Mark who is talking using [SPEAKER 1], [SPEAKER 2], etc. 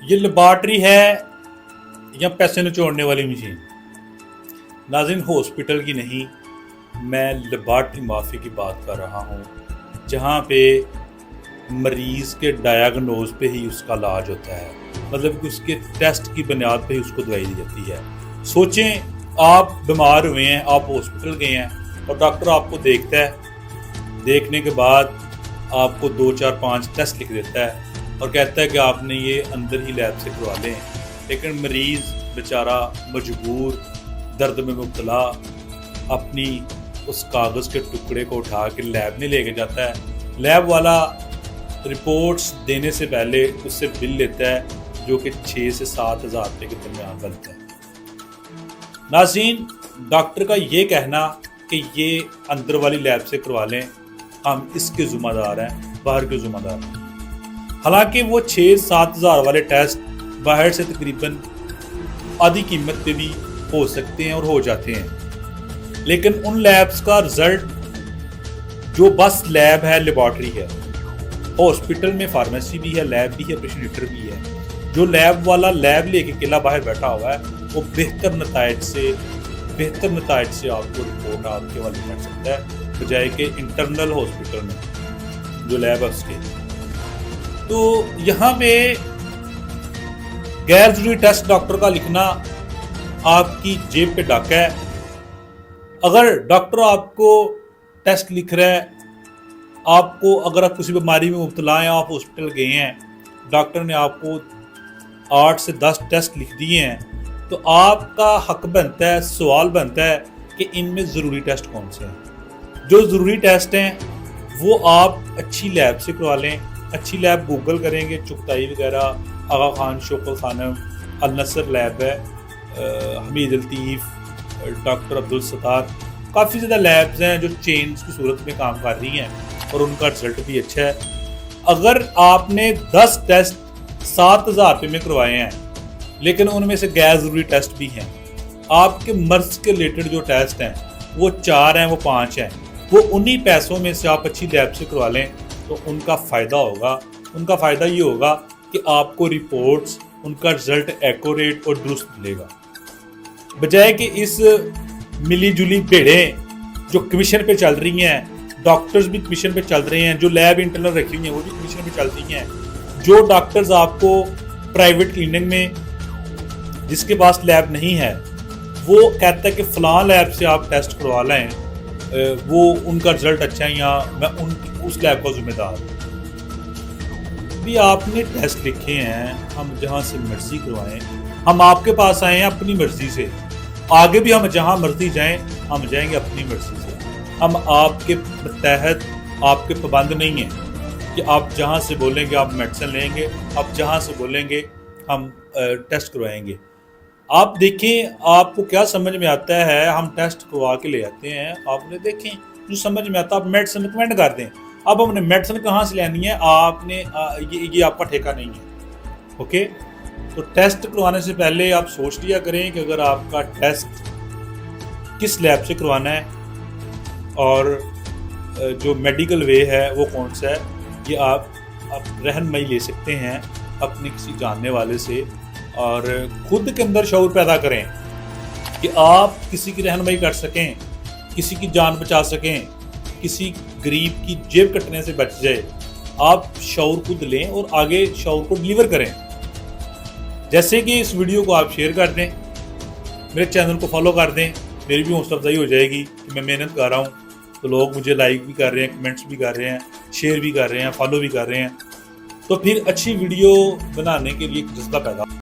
[SPEAKER 1] یہ لیبارٹری ہے یا پیسے نچوڑنے والی مشین؟ ناظرین ہاسپٹل کی نہیں، میں لیبارٹری مافیا کی بات کر رہا ہوں، جہاں پہ مریض کے ڈائیگنوز پہ ہی اس کا علاج ہوتا ہے، مطلب کہ اس کے ٹیسٹ کی بنیاد پہ ہی اس کو دوائی دی جاتی ہے۔ سوچیں آپ بیمار ہوئے ہیں، آپ ہاسپٹل گئے ہیں اور ڈاکٹر آپ کو دیکھتا ہے، دیکھنے کے بعد آپ کو 2 4 5 ٹیسٹ لکھ دیتا ہے اور کہتا ہے کہ آپ نے یہ اندر ہی لیب سے کروا لیں، لیکن مریض بیچارہ مجبور، درد میں مبتلا، اپنی اس کاغذ کے ٹکڑے کو اٹھا کے لیب میں لے کے جاتا ہے۔ لیب والا رپورٹس دینے سے پہلے اس سے بل لیتا ہے جو کہ 6 سے 7 ہزار روپے کے درمیان بنتا ہے۔ ناظرین، ڈاکٹر کا یہ کہنا کہ یہ اندر والی لیب سے کروا لیں، ہم اس کے ذمہ دار ہیں، باہر کے ذمہ دار ہیں۔ حالانکہ وہ 6-7 ہزار والے ٹیسٹ باہر سے تقریباً آدھی قیمت پہ بھی ہو سکتے ہیں اور ہو جاتے ہیں، لیکن ان لیبز کا رزلٹ جو بس لیب ہے، لیبارٹری ہے، ہاسپٹل میں فارمیسی بھی ہے، لیب بھی ہے، آپریشن تھیٹر بھی ہے، جو لیب والا لیب لے کے اکیلا باہر بیٹھا ہوا ہے وہ بہتر نتائج سے آپ کو رپورٹ آپ کے والے کر سکتا ہے، بجائے کہ انٹرنل ہاسپٹل میں جو لیب ہے اس کے۔ تو یہاں پہ غیر ضروری ٹیسٹ ڈاکٹر کا لکھنا آپ کی جیب پہ ڈاکہ ہے۔ اگر ڈاکٹر آپ کو ٹیسٹ لکھ رہا ہے، آپ کو اگر آپ کسی بیماری میں مبتلا ہیں، آپ ہاسپٹل گئے ہیں، ڈاکٹر نے آپ کو 8 سے 10 ٹیسٹ لکھ دیے ہیں، تو آپ کا حق بنتا ہے، سوال بنتا ہے کہ ان میں ضروری ٹیسٹ کون سے ہیں۔ جو ضروری ٹیسٹ ہیں وہ آپ اچھی لیب سے کروا لیں۔ اچھی لیب گوگل کریں گے، چغتائی وغیرہ، آغا خان، شوکت خانم، النصر لیب ہے، حمید الطیف، ڈاکٹر عبدالستار، کافی زیادہ لیبز ہیں جو چینز کی صورت میں کام کر رہی ہیں اور ان کا رزلٹ بھی اچھا ہے۔ اگر آپ نے 10 ٹیسٹ 7 ہزار روپے میں کروائے ہیں، لیکن ان میں سے غیر ضروری ٹیسٹ بھی ہیں، آپ کے مرض کے ریلیٹڈ جو ٹیسٹ ہیں وہ 4 ہیں، وہ 5 ہیں، وہ انہی پیسوں میں سے آپ اچھی لیب سے کروا لیں تو ان کا فائدہ ہوگا۔ ان کا فائدہ یہ ہوگا کہ آپ کو رپورٹس، ان کا رزلٹ ایکوریٹ اور درست ملے گا، بجائے کہ اس ملی جلی بھیڑیں جو کمیشن پہ چل رہی ہیں، ڈاکٹرز بھی کمیشن پہ چل رہے ہیں، جو لیب انٹرنل رکھی ہوئی ہیں وہ بھی کمیشن پہ چل رہی ہیں۔ جو ڈاکٹرز آپ کو پرائیویٹ کلینک میں جس کے پاس لیب نہیں ہے وہ کہتا ہے کہ فلاں لیب سے آپ ٹیسٹ کروا لیں، وہ ان کا رزلٹ اچھا ہے، یا میں اس لیب کا ذمہ دار ہوں۔ بھی آپ نے ٹیسٹ لکھے ہیں، ہم جہاں سے مرضی کروائیں، ہم آپ کے پاس آئے ہیں اپنی مرضی سے، آگے بھی ہم جہاں مرضی جائیں، ہم جائیں گے اپنی مرضی سے۔ ہم آپ کے تحت، آپ کے پابند نہیں ہیں کہ آپ جہاں سے بولیں گے آپ میڈیسن لیں گے، آپ جہاں سے بولیں گے ہم ٹیسٹ کروائیں گے۔ آپ دیکھیں آپ کو کیا سمجھ میں آتا ہے، ہم ٹیسٹ کروا کے لے آتے ہیں، آپ نے دیکھیں جو سمجھ میں آتا ہے آپ میڈیسن ریکمینڈ کر دیں۔ اب ہم نے میڈیسن کہاں سے لینی ہے، آپ نے یہ آپ کا ٹھیکہ نہیں ہے، اوکے؟ تو ٹیسٹ کروانے سے پہلے آپ سوچ لیا کریں کہ اگر آپ کا ٹیسٹ کس لیب سے کروانا ہے اور جو میڈیکل وے ہے وہ کون سا ہے۔ یہ آپ رہنمائی لے سکتے ہیں اپنے کسی جاننے والے سے، اور خود کے اندر شعور پیدا کریں کہ آپ کسی کی رہنمائی کر سکیں، کسی کی جان بچا سکیں، کسی غریب کی جیب کٹنے سے بچ جائے۔ آپ شعور خود لیں اور آگے شعور کو ڈیلیور کریں۔ جیسے کہ اس ویڈیو کو آپ شیئر کر دیں، میرے چینل کو فالو کر دیں، میری بھی حوصلہ افزائی ہو جائے گی کہ میں محنت کر رہا ہوں، تو لوگ مجھے لائک بھی کر رہے ہیں، کمنٹس بھی کر رہے ہیں، شیئر بھی کر رہے ہیں، فالو بھی کر رہے ہیں، تو پھر اچھی ویڈیو بنانے کے لیے جذبہ پیدا